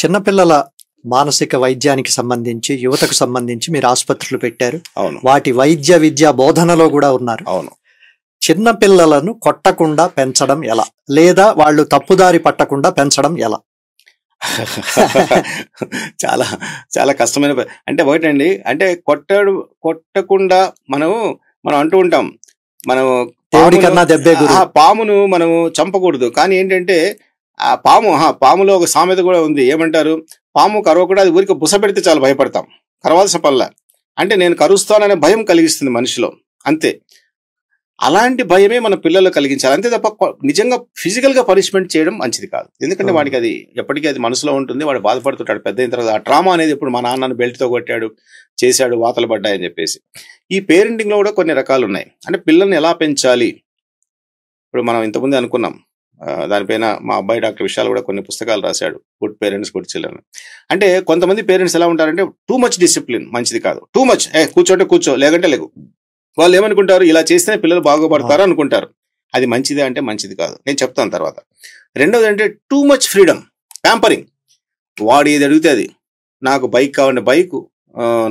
చిన్నపిల్లల మానసిక వైద్యానికి సంబంధించి యువతకు సంబంధించి మీరు ఆసుపత్రులు పెట్టారు. అవును వాటి వైద్య విద్యా బోధనలో కూడా ఉన్నారు. అవును చిన్న పిల్లలను కొట్టకుండా పెంచడం ఎలా, లేదా వాళ్ళు తప్పుదారి పట్టకుండా పెంచడం ఎలా? చాలా చాలా కష్టమైన అంటే ఒకటండి, అంటే కొట్టకుండా మనం అంటూ ఉంటాం, మనం దేవుడి కన్నా దెబ్బే గురు. పామును మనము చంపకూడదు. కానీ ఏంటంటే ఆ పాములో ఒక సామెత కూడా ఉంది. ఏమంటారు, పాము కరవకుండా అది ఊరికి బుస పెడితే చాలా భయపడతాం, కరవాల్సిన పనిలా. అంటే నేను కరుస్తాననే భయం కలిగిస్తుంది మనిషిలో, అంతే. అలాంటి భయమే మన పిల్లలు కలిగించాలి, అంతే తప్ప నిజంగా ఫిజికల్ గా పనిష్మెంట్ చేయడం మంచిది కాదు. ఎందుకంటే వాడికి అది ఎప్పటికీ అది మనసులో ఉంటుంది, వాడు బాధపడుతుంటాడు పెద్ద అయిన తర్వాత. ఆ ట్రామా అనేది ఇప్పుడు మా నాన్నను బెల్ట్తో కొట్టాడు, చేశాడు, వాతలు పడ్డాయని చెప్పేసి. ఈ పేరెంటింగ్ లో కూడా కొన్ని రకాలు ఉన్నాయి. అంటే పిల్లల్ని ఎలా పెంచాలి, ఇప్పుడు మనం ఇంతకుముందు అనుకున్నాం, దానిపైన మా అబ్బాయి డాక్టర్ విశాల్ కూడా కొన్ని పుస్తకాలు రాశాడు, గుడ్ పేరెంట్స్ గుడ్ చిల్డ్రన్. అంటే కొంతమంది పేరెంట్స్ ఎలా ఉంటారంటే టూ మచ్ డిసిప్లిన్ మంచిది కాదు, టూ మచ్ కూర్చోంటే కూర్చో లేకంటే లేకు. వాళ్ళు ఏమనుకుంటారు, ఇలా చేస్తేనే పిల్లలు బాగుపడతారు అనుకుంటారు. అది మంచిదే అంటే మంచిది కాదు, నేను చెప్తాను తర్వాత. రెండోది అంటే టూ మచ్ ఫ్రీడమ్, ప్యాంపరింగ్. వాడు ఏది అడిగితే అది, నాకు బైక్ కావాలంటే బైక్,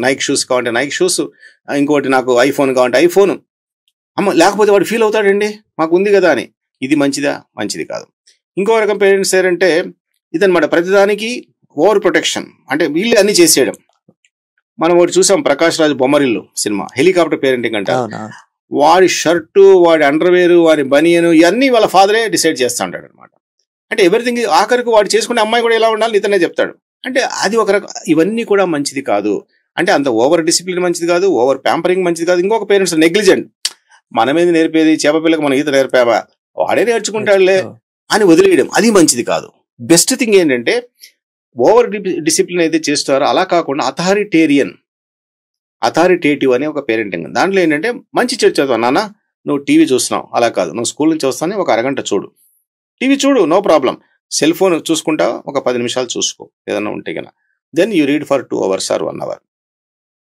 నైక్ షూస్ కావాలంటే నైక్ షూస్, ఇంకోటి నాకు ఐఫోన్ కావాలంటే ఐఫోన్. అమ్మ లేకపోతే వాడు ఫీల్ అవుతాడండి, మాకు ఉంది కదా అని. ఇది మంచిదా? మంచిది కాదు. ఇంకో రకం పేరెంట్స్ ఏంటంటే ఇదనమాట, ప్రతిదానికి ఓవర్ ప్రొటెక్షన్, అంటే వీళ్ళు అన్ని చేసేయడం. మనం ఒకటి చూసాం, Prakash Raj Bommarillu cinema, helicopter parenting అంట. వాడి షర్టు, వాడి అండర్వేరు, వాడి బనియను ఇవన్నీ వాళ్ళ ఫాదరే డిసైడ్ చేస్తా ఉంటాడు అనమాట. అంటే ఎవ్రీథింగ్ ఆఖరికి వాడు చేసుకునే అమ్మాయి కూడా ఎలా ఉండాలి ఇతనే చెప్తాడు. అంటే అది ఒక రకం, ఇవన్నీ కూడా మంచిది కాదు. అంటే అంత ఓవర్ డిసిప్లిన్ మంచిది కాదు, ఓవర్ ప్యాంపరింగ్ మంచిది కాదు. ఇంకొక పేరెంట్స్ నెగ్లిజెంట్, మనమేది నేర్పేది, చేప పిల్లకి మనం ఈత నేర్పామా, వాడే నేర్చుకుంటాడులే అని వదిలేయడం, అది మంచిది కాదు. బెస్ట్ థింగ్ ఏంటంటే ఓవర్ డిసిప్లిన్ అయితే చేస్తారో అలా కాకుండా అథారిటేటివ్ అనే ఒక పేరెంటింగ్. దాంట్లో ఏంటంటే మంచి చెడు చదువు, నాన్న నువ్వు టీవీ చూస్తున్నావు, అలా కాదు, నువ్వు స్కూల్ నుంచి వస్తానే ఒక అరగంట చూడు, టీవీ చూడు, నో ప్రాబ్లం. సెల్ ఫోన్ చూసుకుంటా ఒక 10 నిమిషాలు చూసుకో ఏదన్నా ఉంటే కన్నా, then you read for 2 hours or 1 hour.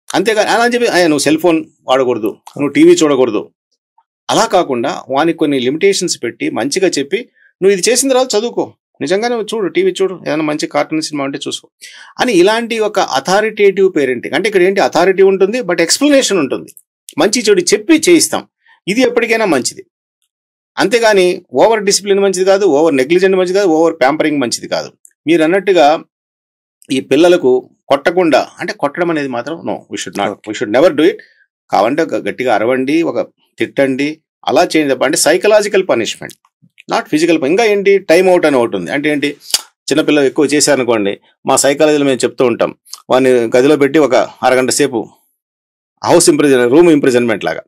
అంతేగా అలా అని చెప్పి నువ్వు సెల్ ఫోన్ వాడకూడదు, నువ్వు టీవీ చూడకూడదు, అలా కాకుండా వానికి కొన్ని లిమిటేషన్స్ పెట్టి మంచిగా చెప్పి, నువ్వు ఇది చేసిన తర్వాత చదువుకో, నిజంగానే చూడు, టీవీ చూడు, ఏదైనా మంచి కార్టూన్ సినిమా ఉంటే చూసుకో అని. ఇలాంటి ఒక అథారిటేటివ్ పేరెంటింగ్. అంటే ఇక్కడ ఏంటి, అథారిటీ ఉంటుంది బట్ ఎక్స్ప్లెనేషన్ ఉంటుంది, మంచి చెడు చెప్పి చేయిస్తాం. ఇది ఎప్పటికైనా మంచిది. అంతేగాని ఓవర్ డిసిప్లిన్ మంచిది కాదు, ఓవర్ నెగ్లిజెంట్ మంచిది కాదు, ఓవర్ ప్యాంపరింగ్ మంచిది కాదు. మీరు అన్నట్టుగా ఈ పిల్లలకు కొట్టకుండా, అంటే కొట్టడం అనేది మాత్రం no, we should never do it. కావంటే గట్టిగా అరవండి, ఒక తిట్టండి, అలా చేయండి తప్ప. అంటే సైకలాజికల్ పనిష్మెంట్, నాట్ ఫిజికల్. ఇంకా ఏంటి, టైం అవుట్ అని ఒకటి ఉంది. అంటే ఏంటి, చిన్నపిల్లలు ఎక్కువ చేశారనుకోండి, మా సైకాలజీలో మేము చెప్తూ ఉంటాం, వాడిని గదిలో పెట్టి ఒక అరగంట సేపు రూమ్ ఇంప్రిజన్మెంట్ లాగా,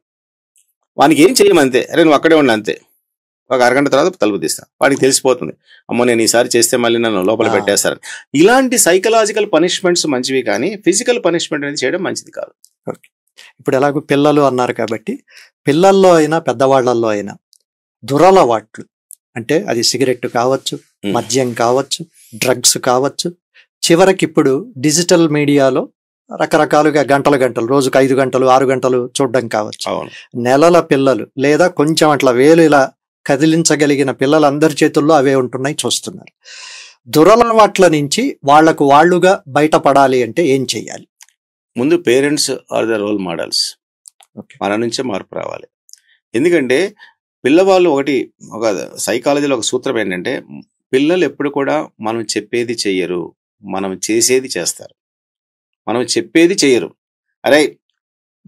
వానికి ఏం చేయమంతే, అరే నువ్వు అక్కడే ఉండి అంతే, ఒక అరగంట తర్వాత తలుపు తీస్తాను, వాడికి తెలిసిపోతుంది, అమ్మో నేను ఈసారి చేస్తే మళ్ళీ నన్ను లోపల పెట్టేస్తారని. ఇలాంటి సైకలాజికల్ పనిష్మెంట్స్ మంచివి, కానీ ఫిజికల్ పనిష్మెంట్ అనేది చేయడం మంచిది కాదు. ఇప్పుడు ఎలాగో పిల్లలు అన్నారు కాబట్టి, పిల్లల్లో అయినా పెద్దవాళ్లలో అయినా దురలవాట్లు, అంటే అది సిగరెట్ కావచ్చు, మద్యం కావచ్చు, డ్రగ్స్ కావచ్చు, చివరికి ఇప్పుడు డిజిటల్ మీడియాలో రకరకాలుగా గంటలు రోజుకు 5 గంటలు 6 గంటలు చూడడం కావచ్చు. నెలల పిల్లలు లేదా కొంచెం అట్లా వేలు ఇలా కదిలించగలిగిన పిల్లలందరి చేతుల్లో అవే ఉంటున్నాయి, చూస్తున్నారు. దురలవాట్ల నుంచి వాళ్లకు వాళ్ళుగా బయటపడాలి అంటే ఏం చెయ్యాలి? ముందు parents are the role models, మన నుంచే మార్పు రావాలి. ఎందుకంటే పిల్లవాళ్ళు ఒక సైకాలజీలో ఒక సూత్రం ఏంటంటే, పిల్లలు ఎప్పుడు కూడా మనం చెప్పేది చెయ్యరు, మనం చేసేది చేస్తారు. మనం చెప్పేది చెయ్యరు, అరే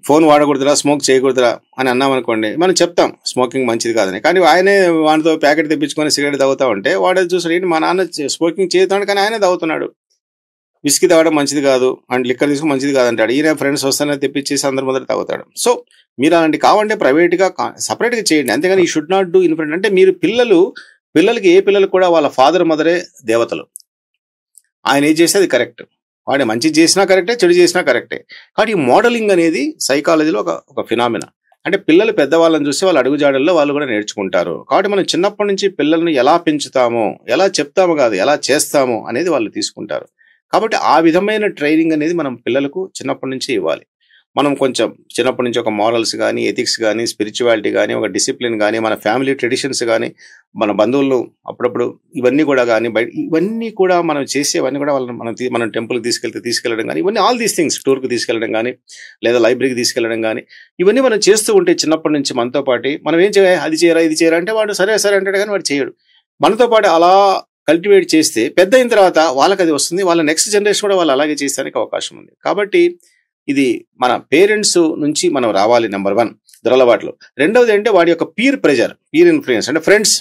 ఫోన్ వాడకూడదురా, స్మోక్ చేయకూడదురా అని అన్నామనుకోండి, మనం చెప్తాం స్మోకింగ్ మంచిది కాదని. కానీ ఆయనే వాడితో ప్యాకెట్ తెప్పించుకొని సిగరెట్ తాగుతా ఉంటే వాడే చూసాడు, ఏంటి మా నాన్న స్మోకింగ్ చేస్తున్నాడు కానీ ఆయనే తాగుతున్నాడు, విస్కీ తాగడం మంచిది కాదు అండ్ లిక్కర్ తీసుకుని మంచిది కాదంటాడు, ఈయన ఫ్రెండ్స్ వస్తానే తెప్పించేసి అందరి మొదట తాగుతాడు. సో మీరు అలాంటి కావాలంటే ప్రైవేట్గా సపరేట్గా చేయండి, అంతేగాని ఈ should not do in front. అంటే మీరు పిల్లలకి ఏ పిల్లలు కూడా వాళ్ళ ఫాదర్ మదరే దేవతలు, ఆయన ఏం చేస్తే అది కరెక్ట్, వాడు మంచి చేసినా కరెక్టే, చెడు చేసినా కరెక్టే. కాబట్టి ఈ మోడలింగ్ అనేది సైకాలజీలో ఒక ఫినామినా. అంటే పిల్లలు పెద్దవాళ్ళని చూసి వాళ్ళ అడుగుజాడల్లో వాళ్ళు కూడా నేర్చుకుంటారు. కాబట్టి మనం చిన్నప్పటి నుంచి పిల్లల్ని ఎలా పెంచుతామో, ఎలా చెప్తామో కాదు, ఎలా చేస్తామో అనేది వాళ్ళు తీసుకుంటారు. కాబట్టి ఆ విధమైన ట్రైనింగ్ అనేది మనం పిల్లలకు చిన్నప్పటి నుంచి ఇవ్వాలి. మనం కొంచెం చిన్నప్పటి నుంచి ఒక మారల్స్ కానీ, ఎథిక్స్ కానీ, స్పిరిచువాలిటీ కానీ, ఒక డిసిప్లిన్ కానీ, మన ఫ్యామిలీ ట్రెడిషన్స్ కానీ, మన బంధువులు అప్పుడప్పుడు ఇవన్నీ కూడా కానీ ఇవన్నీ కూడా మనం చేసేవన్నీ కూడా వాళ్ళని మనం టెంపుల్కి తీసుకెళ్ళడం కానీ, ఇవన్నీ ఆల్ దీస్ థింగ్స్, టూర్కి తీసుకెళ్ళడం కానీ, లేదా లైబ్రరీకి తీసుకెళ్ళడం కానీ, ఇవన్నీ మనం చేస్తూ ఉంటే చిన్నప్పటి నుంచి మనతో పాటు మనం ఏం చేయాలి, అది చేయరా ఇది చేయరా అంటే వాడు సరే సరే అంటాడు కానీ వాడు చేయడు. మనతో పాటు అలా కల్టివేట్ చేస్తే పెద్ద అయిన తర్వాత వాళ్ళకి అది వస్తుంది, వాళ్ళ నెక్స్ట్ జనరేషన్ కూడా వాళ్ళు అలాగే చేసేందుకు అవకాశం ఉంది. కాబట్టి ఇది మన పేరెంట్స్ నుంచి మనం రావాలి. నెంబర్ 1 దురలవాట్లు. రెండవది అంటే వాడి యొక్క పీర్ ప్రెజర్, పీర్ ఇన్ఫ్లుయెన్స్ అంటే ఫ్రెండ్స్.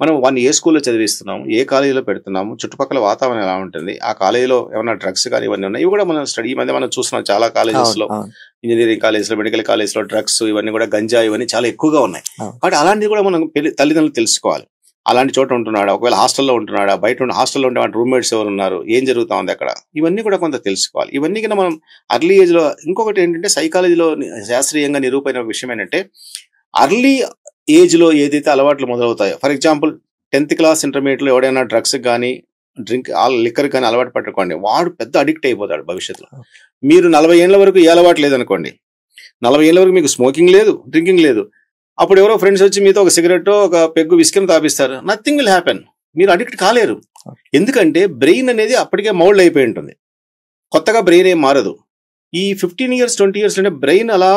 మనం వాడిని ఏ స్కూల్లో చదివిస్తున్నాము, ఏ కాలేజీలో పెడుతున్నాము, చుట్టుపక్కల వాతావరణం ఎలా ఉంటుంది, ఆ కాలేజీలో ఏమైనా డ్రగ్స్ కానీ ఇవన్నీ ఉన్నాయి, ఇవి కూడా మనం స్టడీ ఈ మధ్య మనం చూస్తున్నాం చాలా కాలేజెస్ లో, ఇంజనీరింగ్ కాలేజెస్ లో, మెడికల్ కాలేజ్ లో డ్రగ్స్ ఇవన్నీ కూడా గంజా ఇవన్నీ చాలా ఎక్కువగా ఉన్నాయి. కాబట్టి అలాంటివి కూడా మనం తల్లిదండ్రులు తెలుసుకోవాలి. అలాంటి చోట ఉంటున్నాడా, ఒకవేళ హాస్టల్లో ఉంటున్నాడా, బయట హాస్టల్లో ఉంటే వాటి రూమ్మేట్స్ ఎవరు ఉన్నారు, ఏం జరుగుతా ఉంది అక్కడ, ఇవన్నీ కూడా కొంత తెలుసుకోవాలి. ఇవన్నీ కన్నా మనం అర్లీ ఏజ్ లో. ఇంకొకటి ఏంటంటే సైకాలజీలో శాస్త్రీయంగా నిరూపణ విషయం ఏంటంటే అర్లీ ఏజ్ లో ఏదైతే అలవాట్లు మొదలవుతాయో, for example 10th class intermediate లో ఎవడైనా డ్రగ్స్ కానీ లిక్కర్ కానీ అలవాటు పట్టుకోండి, వాడు పెద్ద అడిక్ట్ అయిపోతాడు భవిష్యత్తులో. మీరు 40 ఏళ్ల వరకు ఏ అలవాటు లేదనుకోండి, 40 ఏళ్ల వరకు మీకు స్మోకింగ్ లేదు, డ్రింకింగ్ లేదు, అప్పుడు ఎవరో ఫ్రెండ్స్ వచ్చి మీతో ఒక సిగరెట్ ఒక పెగ్గు విస్కీని తాపిస్తారు, నథింగ్ విల్ హ్యాపెన్, మీరు అడిక్ట్ కాలేరు. ఎందుకంటే బ్రెయిన్ అనేది అప్పటికే మౌల్డ్ అయిపోయి ఉంటుంది, కొత్తగా బ్రెయిన్ ఏం మారదు. ఈ 15 years 20 years అంటే బ్రెయిన్ అలా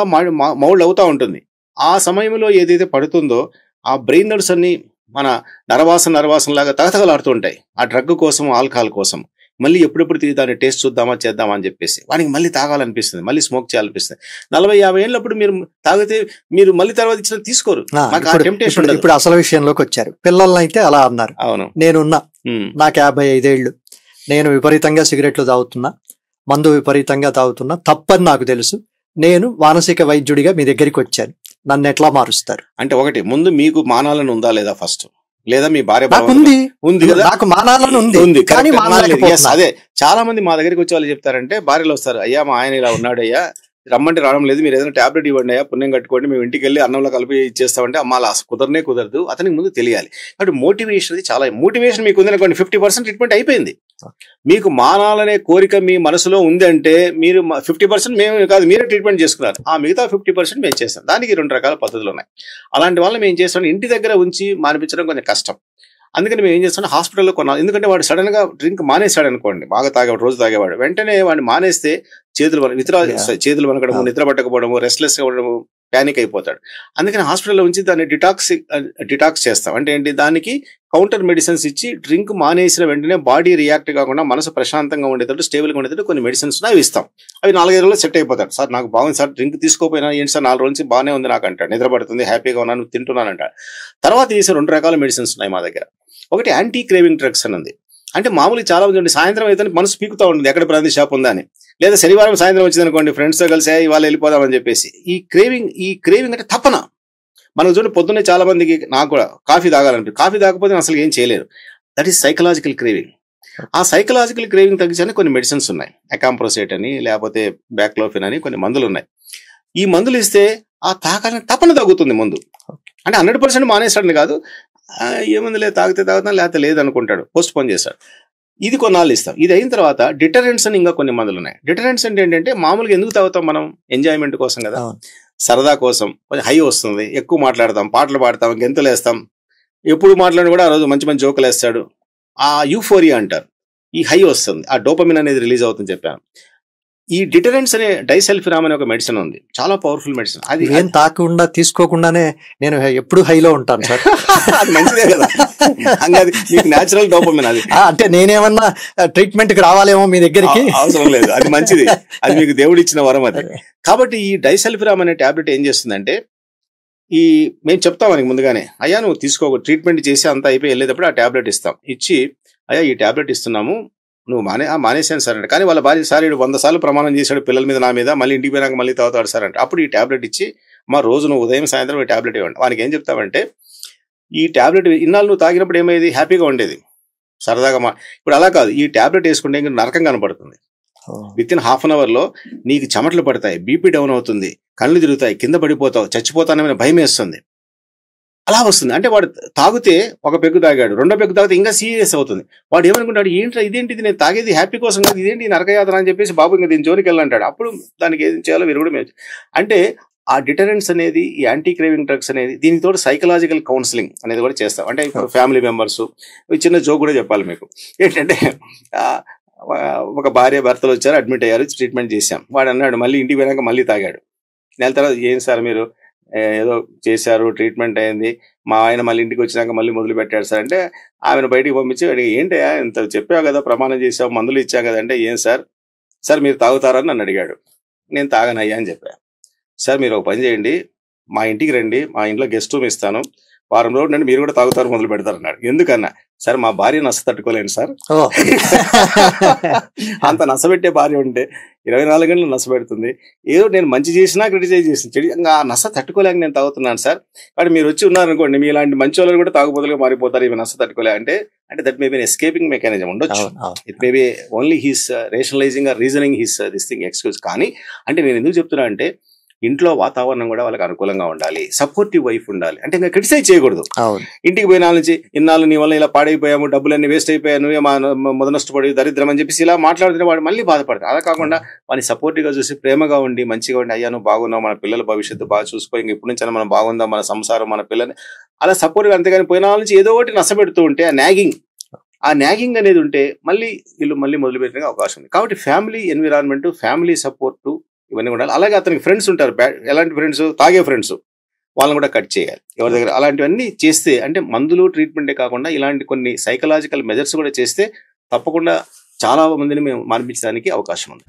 మౌల్డ్ అవుతా ఉంటుంది. ఆ సమయంలో ఏదైతే పడుతుందో ఆ బ్రెయిన్ నర్వ్స్ అన్ని మన నరవాసన లాగా తగతగలాడుతూ ఉంటాయి ఆ డ్రగ్ కోసం, ఆల్కహాల్ కోసం. మళ్ళీ ఎప్పుడెప్పుడు దాన్ని టేస్ట్ చూద్దామా చేద్దామా అని చెప్పేసి వాడికి మళ్ళీ తాగాలనిపిస్తుంది, మళ్ళీ స్మోక్ చేయాలనిపిస్తుంది. 40-50 ఏళ్ళప్పుడు మీరు తాగితే మీరు మళ్ళీ తర్వాత ఇచ్చిన తీసుకోరు. ఇప్పుడు అసలు విషయంలోకి వచ్చారు. పిల్లల్ని అయితే అలా అన్నారు. అవును, నేనున్నా, నాకు 55 ఏళ్ళు, నేను విపరీతంగా సిగరెట్లు తాగుతున్నా, మందు విపరీతంగా తాగుతున్నా, తప్పని నాకు తెలుసు, నేను మానసిక వైద్యుడిగా మీ దగ్గరికి వచ్చాను, నన్ను ఎట్లా మారుస్తారు? అంటే ఒకటి, ముందు మీకు మానాలను ఉందా లేదా ఫస్ట్, లేదా మీ భార్య ఉంది కదా, నాకు మానాలను ఉంది కానీ అదే చాలా మంది మా దగ్గరికి వచ్చే వాళ్ళు చెప్తారంటే, భార్యలు వస్తారు, అయ్యా మా ఆయన ఇలా ఉన్నాడు అయ్యా, రమ్మంటే రావడం లేదు, మీరు ఏదైనా టాబ్లెట్ ఇవ్వండి అయ్యా, పుణ్యం కట్టుకోండి, మేము ఇంటికి వెళ్ళి అన్నంలో కలిపి ఇచ్చేస్తామంటే అమ్మ అలా కుదరదు. అతనికి ముందు తెలియాలి. కాబట్టి మోటివేషన్ చాలా, మోటివేషన్ మీకు ఉంది అనుకోండి 50% ట్రీట్మెంట్ అయిపోయింది. మీకు మానాలనే కోరిక మీ మనసులో ఉంది అంటే మీరు 50% మేము కాదు, మీరే ట్రీట్మెంట్ చేసుకున్నారు, ఆ మిగతా 50% మేము చేస్తాం. దానికి 2 రకాల పద్ధతులు ఉన్నాయి. అలాంటి వాళ్ళని మేము చేస్తాం, ఇంటి దగ్గర ఉంచి మానిపించడం కొంచెం కష్టం. అందుకని మేము ఏం చేస్తాం, హాస్పిటల్లో కొన్నాం. ఎందుకంటే వాడు సడన్ గా డ్రింక్ మానేశాడు అనుకోండి, బాగా తాగేవాడు, రోజు తాగేవాడు, వెంటనే వాడిని మానేస్తే చేతులు వనకడము, నిద్ర పట్టకపోవడము, రెస్ట్లెస్ గా ఉండడము, ప్యానిక్ అయిపోతాడు. అందుకని హాస్పిటల్లో ఉంచి దాన్ని డిటాక్స్ చేస్తాం. అంటే ఏంటి, దానికి కౌంటర్ మెడిసిన్స్ ఇచ్చి డ్రింక్ మానేసిన వెంటనే బాడీ రియాక్ట్ కాకుండా మనసు ప్రశాంతంగా ఉండేటట్టు, స్టేబుల్గా ఉండేటట్టు కొన్ని మెడిసిన్స్ అవి ఇస్తాం. అవి 4-5 రోజుల్లో సెట్ అయిపోతాడు. సార్ నాకు బాగుంది సార్, డ్రింక్ తీసుకోపోయినా ఏంటి సార్ 4 రోజుల నుంచి బాగానే ఉంది నాకు అంటాడు, నిద్ర పడుతుంది, హ్యాపీగా ఉన్నాను, తింటున్నాను అంటాడు. తర్వాత తీసే 2 రకాల మెడిసిన్స్ ఉన్నాయి మా దగ్గర. ఒకటి యాంటీ క్రేవింగ్ డ్రగ్స్ అని ఉంది. అంటే మామూలు చాలా మంది సాయంత్రం అయితే మనసు పీకుతూ ఉంటుంది, ఎక్కడ బ్రాంతి షాప్ ఉందా అని, లేదా శనివారం సాయంత్రం వచ్చింది అనుకోండి, ఫ్రెండ్స్తో కలిసి ఇవాళ వెళ్ళిపోదామని చెప్పేసి. ఈ క్రేవింగ్ అంటే తపన. మనకు చూడండి, పొద్దున్నే చాలా మందికి, నాకు కూడా కాఫీ తాగాలనిపి, కాఫీ తాగకపోతే అసలు ఏం చేయలేరు. That is psychological craving. ఆ సైకలాజికల్ క్రేవింగ్ తగ్గించడానికి కొన్ని మెడిసిన్స్ ఉన్నాయి, అకాంప్రోసేట్ అని, లేకపోతే బ్యాక్లోఫిన్ అని కొన్ని మందులు ఉన్నాయి. ఈ మందులు ఇస్తే ఆ తాగాలని తపన తగ్గుతుంది ముందు. అంటే 100% మానేస్తాడని కాదు, ఏముంది లేదు తాగితే తాగుతాను, లేకపోతే లేదనుకుంటాడు, పోస్ట్ పోన్ చేస్తాడు. ఇది కొన్నాళ్ళు ఇస్తాం. ఇది అయిన తర్వాత డిటరెంట్స్ అని ఇంకా కొన్ని మందులు ఉన్నాయి. డిటరెంట్స్ అంటే ఏంటంటే, మామూలుగా ఎందుకు తాగుతాం మనం, ఎంజాయ్మెంట్ కోసం కదా, సరదా కోసం, కొంచెం హై వస్తుంది, ఎక్కువ మాట్లాడతాం, పాటలు పాడతాం, గెంతులు వేస్తాం, ఎప్పుడు మాట్లాడి కూడా ఆ రోజు మంచి మంచి జోకులు వేస్తాడు, ఆ యూఫోరియా అంటారు, ఈ హై వస్తుంది, ఆ డోపమిన్ అనేది రిలీజ్ అవుతుంది చెప్పాను. ఈ డిటరెంట్స్ అనే డైసల్ఫిరామ్ అనే ఒక మెడిసిన్ ఉంది, చాలా పవర్ఫుల్ మెడిసిన్. అది ఏం తాకుండా తీసుకోకుండానే నేను ఎప్పుడు హైలో ఉంటాను సార్. అది మంచిదే కదా, అది మీకు న్యాచురల్ డోపమిన్. అది అంటే నేనేమన్నా ట్రీట్మెంట్ కి రావాలేమో మీ దగ్గరికి, అవసరం లేదు, అది మంచిది, అది మీకు దేవుడు ఇచ్చిన వరం అది. కాబట్టి ఈ డైసల్ఫిరామ్ అనే టాబ్లెట్ ఏం చేస్తుందంటే, మేము చెప్తాం మనకి ముందుగానే, అయ్యా నువ్వు తీసుకో, ట్రీట్మెంట్ చేసి అంతా అయిపోయి వెళ్ళేటప్పుడు ఆ టాబ్లెట్ ఇస్తాం, ఇచ్చి అయ్యా ఈ టాబ్లెట్ ఇస్తున్నాము, నువ్వు మానేసాను సార్ అంటే. కానీ వాళ్ళ భార్య, సార్ 100 సార్లు ప్రమాణం చేశాడు పిల్లల మీద, నా మీద, మళ్ళీ ఇంటికి పోయినాక మళ్ళీ తాగుతాడు సార్ అంటే. అప్పుడు ఈ టాబ్లెట్ ఇచ్చి, మా రోజు నువ్వు ఉదయం సాయంత్రం ఈ టాబ్లెట్ ఇవ్వండి. వానికి ఏం చెప్తామంటే, ఈ టాబ్లెట్ ఇన్నాళ్ళు నువ్వు తాగినప్పుడు ఏమైంది, హ్యాపీగా ఉండేది, సరదాగా. ఇప్పుడు అలా కాదు, ఈ టాబ్లెట్ వేసుకుంటే ఇంకా నరకం కనపడుతుంది. విత్ ఇన్ ½ an hour నీకు చెమటలు పడతాయి, బీపీ డౌన్ అవుతుంది, కళ్ళు తిరుగుతాయి, కింద పడిపోతావు, చచ్చిపోతానని భయం వేస్తుంది. అలా వస్తుంది. అంటే వాడు తాగితే ఒక పెగ్గు తాగాడు, రెండో పెగ్గు తాగితే ఇంకా సీరియస్ అవుతుంది. వాడు ఏమనుకుంటాడు, ఏంట్రా ఇదేంటి, ఇది నేను తాగేది హ్యాపీ కోసం కాదు, ఇదేంటి నరకయాత్ర అని చెప్పేసి బాబు ఇంకా దీని జోలికి వెళ్ళంటాడు. అప్పుడు దానికి ఏం చేయాలో విరుగుడు. అంటే ఆ డిటరెన్స్ అనేది, ఈ యాంటీ క్రేవింగ్ డ్రగ్స్ అనేది, దీనితో సైకలాజికల్ కౌన్సిలింగ్ అనేది కూడా చేస్తాం. అంటే ఇప్పుడు ఫ్యామిలీ మెంబర్స్, చిన్న జోక్ కూడా చెప్పాలి మీకు. ఏంటంటే ఒక భార్య భర్తలు వచ్చారు, అడ్మిట్ అయ్యారు, ట్రీట్మెంట్ చేశాం. వాడు అన్నాడు మళ్ళీ ఇంటికి పోయినాక మళ్ళీ తాగాడు. నెల తర్వాత ఏం సార్ మీరు ఏదో చేశారు, ట్రీట్మెంట్ అయింది, మా ఆయన మళ్ళీ ఇంటికి వచ్చినాక మళ్ళీ మొదలు పెట్టాడు సార్ అంటే, ఆమెను బయటికి పంపించి అడిగి ఏంటయ్యా ఇంత చెప్పావు కదా, ప్రమాణం చేసావు, మందులు ఇచ్చావు కదా అంటే, ఏం సార్ సార్ మీరు తాగుతారని నన్ను అడిగాడు. నేను తాగనయ్యా అని చెప్పా. సార్ మీరు ఒక పని చేయండి, మా ఇంటికి రండి, మా ఇంట్లో గెస్ట్ రూమ్ ఇస్తాను, వారం రోజులు నుండి మీరు కూడా తాగుతారు మొదలు పెడతారు అన్నాడు. ఎందుకన్నా, సార్ మా భార్య నచ్చ తట్టుకోలేను సార్, అంత నచ్చబెట్టే భార్య ఉంటే 24 గంటలు నచ్చబెడుతుంది, ఏదో నేను మంచి చేసినా క్రిటిసైజ్ చేసిన ఆ నచ్చ తట్టుకోలేక నేను తాగుతున్నాను సార్. కాబట్టి మీరు వచ్చి ఉన్నారనుకోండి, మీ ఇలాంటి మంచి వాళ్ళు కూడా తాగుబోతులుగా మారిపోతారు, ఇవి నచ్చ తట్టుకోలే అంటే that may be escaping mechanism ఉండొచ్చు. It may be only he's rationalising or reasoning his this thing excuse. కానీ అంటే నేను ఎందుకు చెప్తున్నా అంటే, ఇంట్లో వాతావరణం కూడా వాళ్ళకి అనుకూలంగా ఉండాలి, సపోర్టివ్ వైఫ్ ఉండాలి. అంటే ఇంకా క్రిటిసైజ్ చేయకూడదు. ఇంటికి పోయిన నుంచి ఇన్నాళ్ళు నీ వల్ల ఇలా పాడైపోయాము, డబ్బులన్నీ వేస్ట్ అయిపోయాను, మొదలు నష్టపడి దరిద్రం అని చెప్పేసి ఇలా మాట్లాడుతున్న వాడు మళ్ళీ బాధపడతాడు. అలా కాకుండా వాడిని సపోర్టివ్ గా చూసి ప్రేమగా ఉండి మంచిగా ఉండి, అయ్యా నువ్వు బాగున్నావు, మన పిల్లల భవిష్యత్తు బాగా చూసుకో, ఇంక ఇప్పటి నుంచి మనం బాగుందాం, మన సంసారం మన పిల్లని అలా సపోర్ట్గా. అంతేగాని పోయిన నుంచి ఏదో ఒకటి నష్టపెడుతూ ఉంటే ఆ నాగింగ్ అనేది ఉంటే మళ్ళీ వీళ్ళు మళ్ళీ మొదలు పెట్టే అవకాశం ఉంది. కాబట్టి ఫ్యామిలీ ఎన్విరాన్మెంట్, ఫ్యామిలీ సపోర్టు ఇవన్నీ ఉండాలి. అలాగే అతనికి ఫ్రెండ్స్ ఉంటారు, ఎలాంటి ఫ్రెండ్స్, తాగే ఫ్రెండ్స్, వాళ్ళని కూడా కట్ చేయాలి ఎవరి దగ్గర. అలాంటివన్నీ చేస్తే అంటే మందులు ట్రీట్మెంటే కాకుండా ఇలాంటి కొన్ని సైకలాజికల్ మెజర్స్ కూడా చేస్తే తప్పకుండా చాలా మందిని మేము మార్పించడానికి అవకాశం ఉంది.